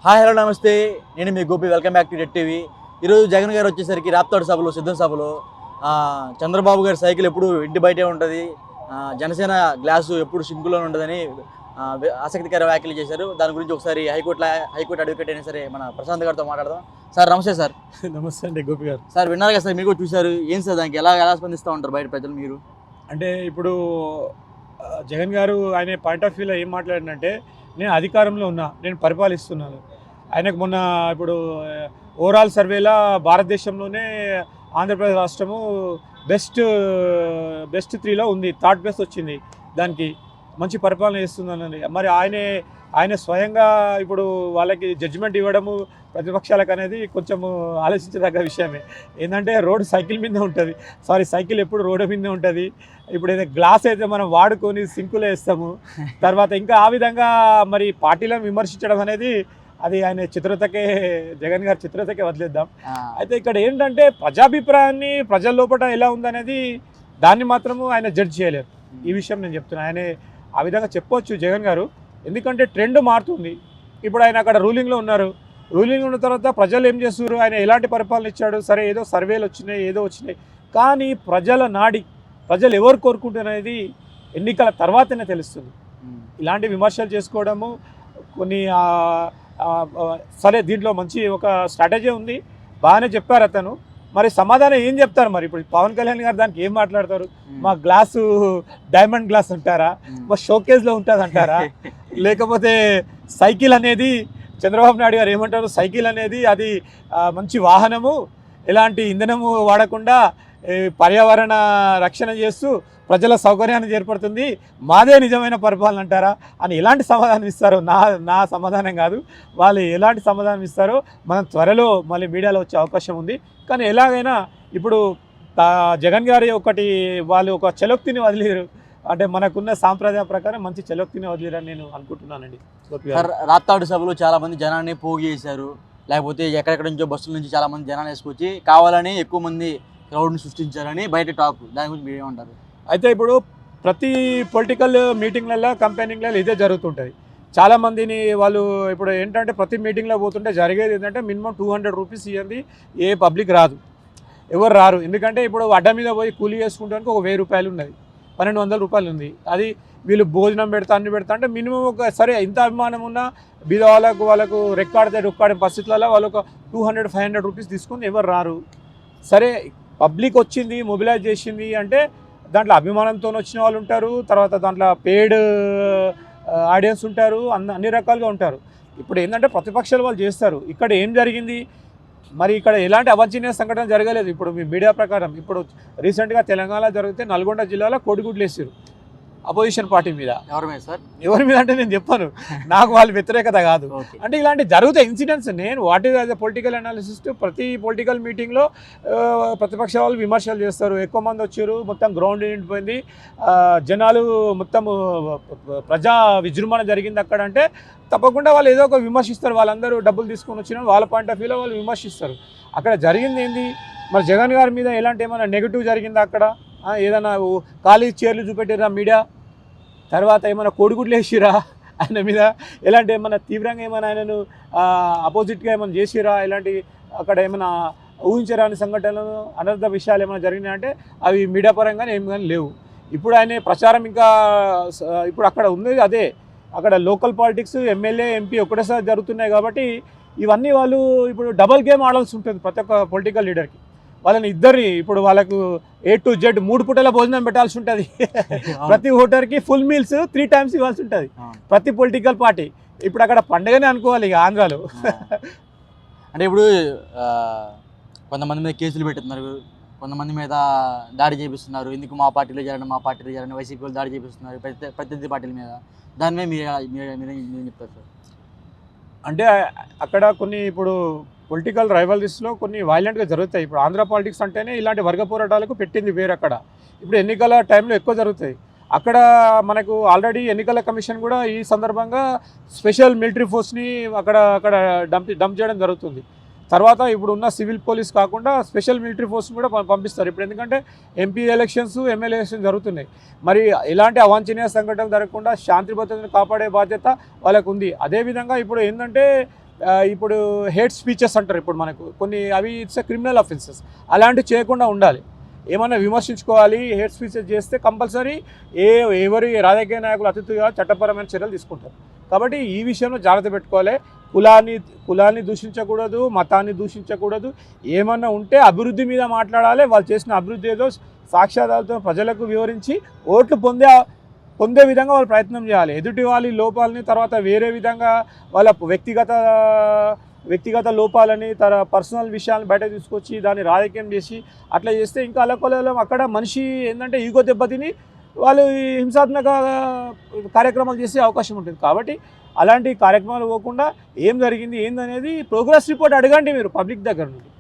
Hi hello నమస్తే, నేను మీ Gopi. Welcome back to red TV. ఈరోజు జగన్ గారు వచ్చేసరికి రాప్తాడు సభలో, సిద్ధం సభలో చంద్రబాబు గారి సైకిల్ ఎప్పుడు ఇంటి బయటే ఉంటుంది, జనసేన గ్లాసు ఎప్పుడు సింకులోనే ఉండదని ఆసక్తికర వ్యాఖ్యలు చేశారు. దాని గురించి ఒకసారి హైకోర్టు అడ్వకేట్ అయినా సరే మన ప్రశాంత్ గారితో మాట్లాడదాం. సార్ నమస్తే. సార్ నమస్తే అండి గోపి గారు. సార్ విన్నారు కదా సార్, మీరు కూడా చూశారు. ఏం సార్ దానికి ఎలా స్పందిస్తూ ఉంటారు బయట ప్రజలు? మీరు అంటే ఇప్పుడు జగన్ గారు ఆయన పాయింట్ ఆఫ్ వ్యూలో ఏం మాట్లాడినంటే, నేను అధికారంలో ఉన్నా, నేను పరిపాలిస్తున్నాను. ఆయనకు మొన్న ఇప్పుడు ఓవరాల్ సర్వేలో భారతదేశంలోనే ఆంధ్రప్రదేశ్ రాష్ట్రము బెస్ట్ 3లో ఉంది, థర్డ్ ప్లేస్ వచ్చింది. దానికి మంచి పరిపాలన చేస్తుందన్నది. మరి ఆయన స్వయంగా ఇప్పుడు వాళ్ళకి జడ్జిమెంట్ ఇవ్వడము ప్రతిపక్షాలకు అనేది కొంచెం ఆలోచించదగ్గ విషయమే. ఏంటంటే సైకిల్ మీద ఉంటుంది, సైకిల్ ఎప్పుడు రోడ్డు మీద ఉంటుంది. ఇప్పుడు ఏదైతే గ్లాస్ అయితే మనం వాడుకొని సింకులో వేస్తాము, తర్వాత ఇంకా ఆ విధంగా మరి పార్టీలను విమర్శించడం అనేది అది ఆయన చిత్రతకే, జగన్ గారి చిత్రతకే వదిలేద్దాం. అయితే ఇక్కడ ఏంటంటే ప్రజాభిప్రాయాన్ని ప్రజల లోపల ఎలా ఉందనేది దాన్ని మాత్రము ఆయన జడ్జ్ చేయలేరు. ఈ విషయం నేను చెప్తున్నాను. ఆయన ఆ విధంగా చెప్పొచ్చు జగన్ గారు, ఎందుకంటే ట్రెండ్ మారుతుంది. ఇప్పుడు ఆయన అక్కడ రూలింగ్లో ఉన్నారు. రూలింగ్ ఉన్న తర్వాత ప్రజలు ఏం చేస్తున్నారు, ఆయన ఎలాంటి పరిపాలన ఇచ్చాడు, సరే ఏదో సర్వేలు వచ్చినాయి, కానీ ప్రజల నాడి, ప్రజలు ఎవరు కోరుకుంటున్నది ఎన్నికల తర్వాతనే తెలుస్తుంది. ఇలాంటి విమర్శలు చేసుకోవడము కొన్ని సరే, దీంట్లో మంచి ఒక స్ట్రాటజీ ఉంది, బాగానే చెప్పారు అతను. మరి సమాధానం ఏం చెప్తారు? మరి ఇప్పుడు పవన్ కళ్యాణ్ గారు దానికి ఏం మాట్లాడతారు? మా గ్లాసు డైమండ్ గ్లాస్ అంటారా, మా షోకేజ్లో ఉంటుంది అంటారా, లేకపోతే సైకిల్ అనేది చంద్రబాబు నాయుడు గారు ఏమంటారు, సైకిల్ అనేది అది మంచి వాహనము, ఎలాంటి ఇంధనము వాడకుండా పర్యావరణ రక్షణ చేస్తూ ప్రజల సౌకర్యాన్ని ఏర్పడుతుంది, మాదే నిజమైన పరిపాలన అంటారా అని ఎలాంటి సమాధానం ఇస్తారో నా సమాధానం కాదు. వాళ్ళు ఎలాంటి సమాధానం ఇస్తారో మనం త్వరలో మళ్ళీ మీడియాలో వచ్చే అవకాశం ఉంది. కానీ ఎలాగైనా ఇప్పుడు జగన్ గారి వాళ్ళు ఒక చలోక్తిని వదిలేరు, అంటే మనకున్న సాంప్రదాయం ప్రకారం మంచి చలోక్తిని వదిలేరని నేను అనుకుంటున్నానండి. రాప్తాడు సభలో చాలా మంది జనాన్ని పోగు చేశారు, లేకపోతే ఎక్కడెక్కడ నుంచో బస్సుల నుంచి చాలా మంది జనాన్ని వేసుకొచ్చి కావాలని ఎక్కువ మంది క్రౌడ్ని సృష్టించారని బయట టాక్. దాని గురించి మీరు ఏమంటారు? అయితే ఇప్పుడు ప్రతి పొలిటికల్ మీటింగ్లలో, కంపెనీలలో ఇదే జరుగుతుంటుంది. చాలామందిని వాళ్ళు ఇప్పుడు ఏంటంటే ప్రతి మీటింగ్లో పోతుంటే జరిగేది ఏంటంటే మినిమం 200 రూపీస్ ఇవ్వండి ఏ పబ్లిక్ రాదు, ఎవరు రారు. ఎందుకంటే ఇప్పుడు అడ్డ మీద పోయి కూలీ చేసుకుంటానికి ఒక 1000 రూపాయలు ఉన్నది, 1200 రూపాయలు ఉంది. అది వీళ్ళు భోజనం పెడతా అన్ని పెడతా అంటే మినిమం ఒక సరే ఇంత అభిమానం ఉన్నా బీద వాళ్ళకు రెక్కాడితే పరిస్థితులలో వాళ్ళు ఒక 200-500 రూపీస్ తీసుకుని ఎవరు రారు. సరే, పబ్లిక్ వచ్చింది, మొబిలైజ్ చేసింది అంటే దాంట్లో అభిమానంతో వచ్చిన వాళ్ళు ఉంటారు, తర్వాత దాంట్లో పెయిడ్ ఆడియన్స్ ఉంటారు, అన్ని రకాలుగా ఉంటారు. ఇప్పుడు ఏంటంటే ప్రతిపక్షాలు వాళ్ళు చేస్తారు. ఇక్కడ ఏం జరిగింది మరి, ఇక్కడ ఎలాంటి అవాంఛనీయ సంఘటన జరగలేదు. ఇప్పుడు మీ మీడియా ప్రకారం ఇప్పుడు రీసెంట్గా తెలంగాణ జరిగితే నల్గొండ జిల్లాలో కోడిగుడ్లు వేసారు అపోజిషన్ పార్టీ మీద. ఎవరి మీద అంటే నేను చెప్పాను, నాకు వాళ్ళు వ్యతిరేకత కాదు. అంటే ఇలాంటి జరుగుతాయి ఇన్సిడెంట్స్. నేను what is as a political analyst, ప్రతి పొలిటికల్ మీటింగ్లో ప్రతిపక్ష వాళ్ళు విమర్శలు చేస్తారు. ఎక్కువ మంది వచ్చారు, మొత్తం గ్రౌండ్ నిండిపోయింది, జనాలు మొత్తం ప్రజా విజృంభణ జరిగింది అక్కడ అంటే తప్పకుండా వాళ్ళు ఏదో ఒక విమర్శిస్తారు. వాళ్ళందరూ డబ్బులు తీసుకొని వచ్చిన వాళ్ళ పాయింట్ ఆఫ్ వ్యూలో వాళ్ళు విమర్శిస్తారు. అక్కడ జరిగింది ఏంది మరి, జగన్ గారి మీద ఎలాంటి ఏమైనా నెగిటివ్ జరిగిందా, అక్కడ ఏదైనా ఖాళీ చైర్లు చూపెట్టిరా మీడియా, తర్వాత ఏమైనా కోడిగుడ్లు వేసిరా ఆయన మీద, ఎలాంటి ఏమైనా తీవ్రంగా ఏమైనా ఆయనను అపోజిట్గా ఏమైనా చేసిరా, ఇలాంటి అక్కడ ఏమైనా ఊహించరాని సంఘటనలు, అనర్థ విషయాలు ఏమైనా జరిగినాయంటే అవి మీడియా పరంగానే ఏమి కానీ లేవు. ఇప్పుడు ఆయన ప్రచారం ఇంకా ఇప్పుడు అక్కడ ఉంది అదే, అక్కడ లోకల్ పాలిటిక్స్, ఎమ్మెల్యే, ఎంపీ ఒకటేసారి జరుగుతున్నాయి కాబట్టి ఇవన్నీ వాళ్ళు ఇప్పుడు డబల్ గేమ్ ఆడాల్సి ఉంటుంది ప్రతి ఒక్క పొలిటికల్ లీడర్కి. వాళ్ళని ఇప్పుడు వాళ్ళకు A to Z 3 పూటల భోజనం పెట్టాల్సి ఉంటుంది. ప్రతి ఓటర్కి ఫుల్ మీల్స్ 3 times ఇవ్వాల్సి ఉంటుంది ప్రతి పొలిటికల్ పార్టీ. ఇప్పుడు అక్కడ పండుగనే అనుకోవాలి ఇక ఆంధ్రాలో. అంటే ఇప్పుడు కొంతమంది మీద కేసులు పెట్టుతున్నారు, కొంతమంది మీద దాడి చేపిస్తున్నారు. ఎందుకు మా పార్టీలో జరగండి వైసీపీ వాళ్ళు దాడి చేపిస్తున్నారు ప్రత్యర్థి పార్టీల మీద. దాని మీద మీరు చెప్తారు సార్? అంటే అక్కడ కొన్ని ఇప్పుడు పొలిటికల్ రైవల్రీస్లో కొన్ని వైలెంట్గా జరుగుతాయి. ఇప్పుడు ఆంధ్ర పాలిటిక్స్ అంటేనే ఇలాంటి వర్గ పోరాటాలకు పెట్టింది వేరు. అక్కడ ఇప్పుడు ఎన్నికల టైంలో ఎక్కువ జరుగుతాయి. అక్కడ మనకు ఆల్రెడీ ఎన్నికల కమిషన్ కూడా ఈ సందర్భంగా స్పెషల్ మిలిటరీ ఫోర్స్ని అక్కడ డంప్ చేయడం జరుగుతుంది. తర్వాత ఇప్పుడు ఉన్న సివిల్ పోలీస్ కాకుండా స్పెషల్ మిలిటరీ ఫోర్స్ కూడా పంపిస్తారు ఇప్పుడు. ఎందుకంటే ఎంపీ ఎలక్షన్స్, ఎమ్మెల్యే ఎలక్షన్స్ జరుగుతున్నాయి. మరి ఇలాంటి అవాంఛనీయ సంఘటనలు జరగకుండా శాంతి భద్రతను కాపాడే బాధ్యత వాళ్ళకు ఉంది. అదేవిధంగా ఇప్పుడు ఏంటంటే ఇప్పుడు హేట్ స్పీచెస్ అంటారు ఇప్పుడు మనకు కొన్ని, అవి ఇట్స్ క్రిమినల్ అఫెన్సెస్, అలాంటివి చేయకుండా ఉండాలి. ఏమన్నా విమర్శించుకోవాలి, హేట్ స్పీచెస్ చేస్తే కంపల్సరీ ఎవరి రాజకీయ నాయకులు అతిథిగా చట్టపరమైన చర్యలు తీసుకుంటారు. కాబట్టి ఈ విషయంలో జాగ్రత్త పెట్టుకోవాలి. కులాన్ని దూషించకూడదు, మతాన్ని దూషించకూడదు. ఏమన్నా ఉంటే అభివృద్ధి మీద మాట్లాడాలి. వాళ్ళు చేసిన అభివృద్ధి ఏదో సాక్ష్యాధారాలతో ప్రజలకు వివరించి ఓట్లు పొందే విధంగా వాళ్ళు ప్రయత్నం చేయాలి. ఎదుటి వాళ్ళ లోపాలని తర్వాత వేరే విధంగా వాళ్ళ వ్యక్తిగత లోపాలని పర్సనల్ విషయాలను బయట తీసుకొచ్చి దాన్ని రాజకీయం చేసి అట్లా చేస్తే ఇంకా అల్లకొల్లం అక్కడ మనిషి ఏంటంటే ఈగో దెబ్బతిని వాళ్ళు హింసాత్మక కార్యక్రమాలు చేసే అవకాశం ఉంటుంది. కాబట్టి అలాంటి కార్యక్రమాలు పోకుండా ఏం జరిగింది ఏందనేది ప్రోగ్రెస్ రిపోర్ట్ అడగండి మీరు పబ్లిక్ దగ్గర నుండి.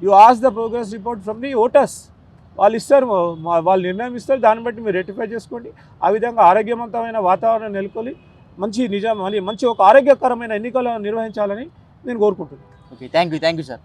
You ask the progress report from the voters. వాళ్ళు ఇస్తారు, వాళ్ళు నిర్ణయం ఇస్తారు, దాన్ని బట్టి మీరు రెక్టిఫై చేసుకోండి. ఆ విధంగా ఆరోగ్యవంతమైన వాతావరణం నెలకొని మంచి ఒక ఆరోగ్యకరమైన ఎన్నికలు నిర్వహించాలని నేను కోరుకుంటున్నాను. Okay, thank you sir.